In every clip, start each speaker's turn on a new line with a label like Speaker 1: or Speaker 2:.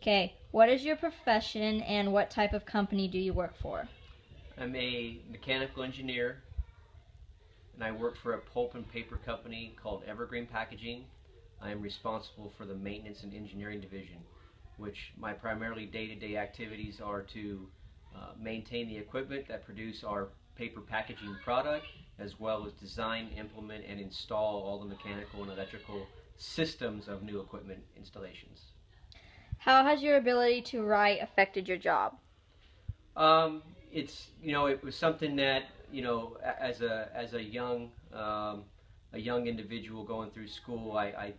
Speaker 1: Okay, what is your profession and what type of company do you work for?
Speaker 2: I'm a mechanical engineer, and I work for a pulp and paper company called Evergreen Packaging. I am responsible for the maintenance and engineering division, which my primarily day-to-day activities are to maintain the equipment that produce our paper packaging product, as well as design, implement, and install all the mechanical and electrical systems of new equipment installations.
Speaker 1: How has your ability to write affected your job?
Speaker 2: Um, it was something that as a young individual going through school, I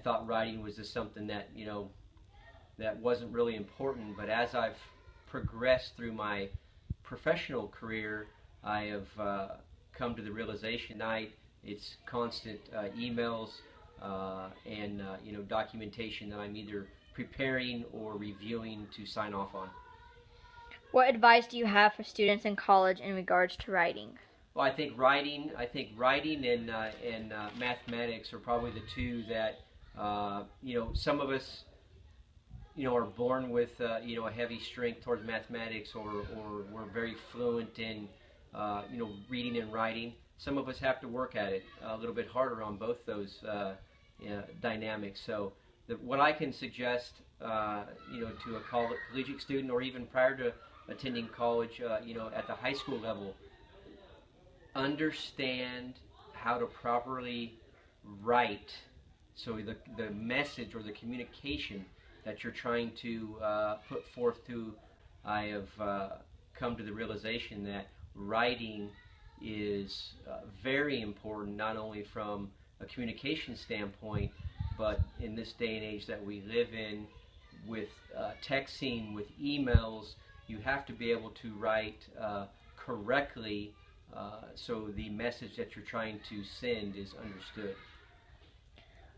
Speaker 2: thought writing was just something that that wasn't really important. But as I've progressed through my professional career, I have come to the realization tonight it's constant emails and documentation that I'm either preparing or reviewing to sign off on.
Speaker 1: What advice do you have for students in college in regards to writing?
Speaker 2: Well, I think writing and mathematics are probably the two that some of us are born with a heavy strength towards mathematics, or we're very fluent in reading and writing. Some of us have to work at it a little bit harder on both those dynamics. So what I can suggest to a collegiate student, or even prior to attending college, at the high school level, understand how to properly write, so the message or the communication that you're trying to put forth to. I have come to the realization that writing is very important, not only from a communication standpoint, but in this day and age that we live in, with texting, with emails, you have to be able to write correctly, so the message that you're trying to send is understood.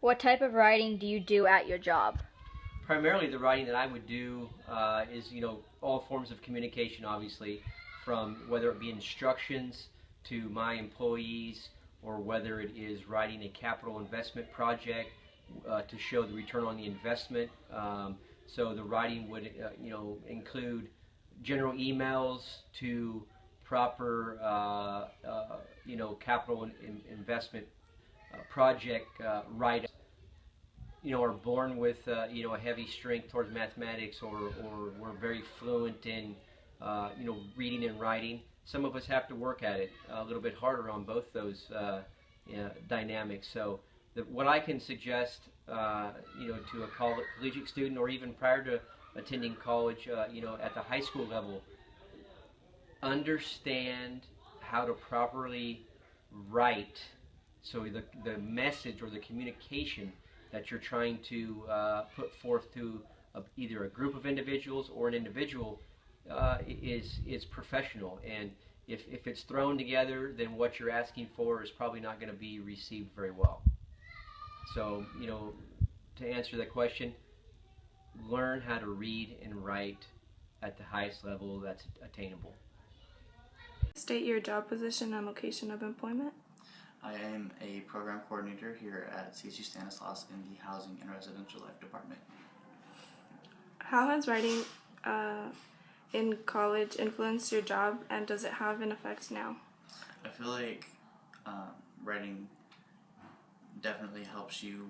Speaker 1: What type of writing do you do at your job?
Speaker 2: Primarily, the writing that I would do is all forms of communication, obviously, from whether it be instructions to my employees, or whether it is writing a capital investment project to show the return on the investment. So the writing would include general emails to proper capital investment project write are born with a heavy strength towards mathematics, or we're very fluent in reading and writing. Some of us have to work at it a little bit harder on both those dynamics. So what I can suggest to a collegiate student, or even prior to attending college, at the high school level, understand how to properly write, so the message or the communication that you're trying to put forth to either a group of individuals or an individual is professional. And if it's thrown together, then what you're asking for is probably not going to be received very well. So, to answer that question, learn how to read and write at the highest level that's attainable.
Speaker 3: State your job position and location of employment.
Speaker 4: I am a program coordinator here at CSU Stanislaus in the Housing and Residential Life Department.
Speaker 3: How has writing in college influenced your job, and does it have an effect now?
Speaker 4: I feel like writing definitely helps you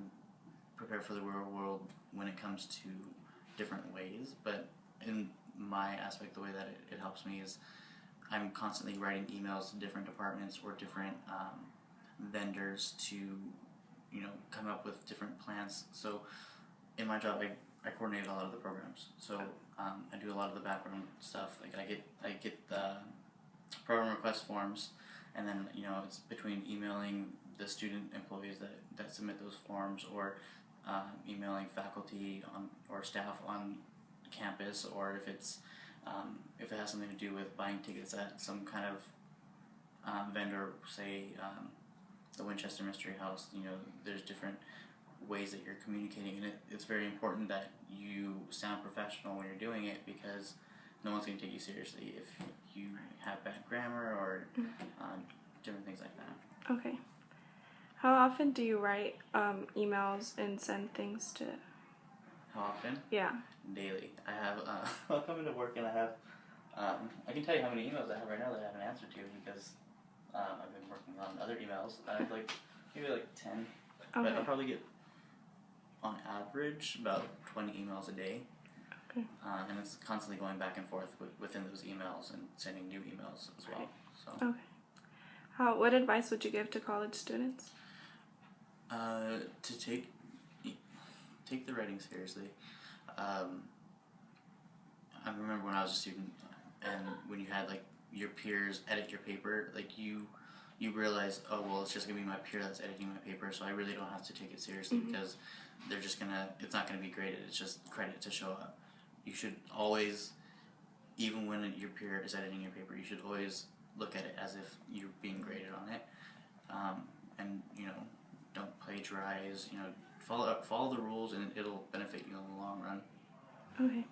Speaker 4: prepare for the real world when it comes to different ways, but in my aspect, the way that it helps me is I'm constantly writing emails to different departments or different vendors to come up with different plans. So in my job, I coordinate a lot of the programs. So I do a lot of the background stuff. Like I get the program request forms, and then it's between emailing the student employees that submit those forms, or emailing faculty or staff on campus, or if it has something to do with buying tickets at some kind of vendor, say the Winchester Mystery House. There's different ways that you're communicating, and it's very important that you sound professional when you're doing it, because no one's going to take you seriously if you have bad grammar or different things like that.
Speaker 3: Okay. How often do you write emails and send things to
Speaker 4: How often?
Speaker 3: Yeah.
Speaker 4: Daily. I have, I'll come into work and I have, I can tell you how many emails I have right now that I haven't answered to because I've been working on other emails. I have like, maybe like 10. But
Speaker 3: Okay.
Speaker 4: I'll probably get, on average, about 20 emails a day.
Speaker 3: Okay.
Speaker 4: And it's constantly going back and forth within those emails and sending new emails as well. So,
Speaker 3: Okay. What advice would you give to college students?
Speaker 4: to take the writing seriously. I remember when I was a student, and when you had like your peers edit your paper, like you realize, oh well, it's just gonna be my peer that's editing my paper, so I really don't have to take it seriously because they're just it's not gonna be graded. It's just credit to show up. You should always, even when your peer is editing your paper, you should always look at it as if you're being graded on it, and don't plagiarize. Follow the rules, and it'll benefit you in the long run.
Speaker 3: Okay.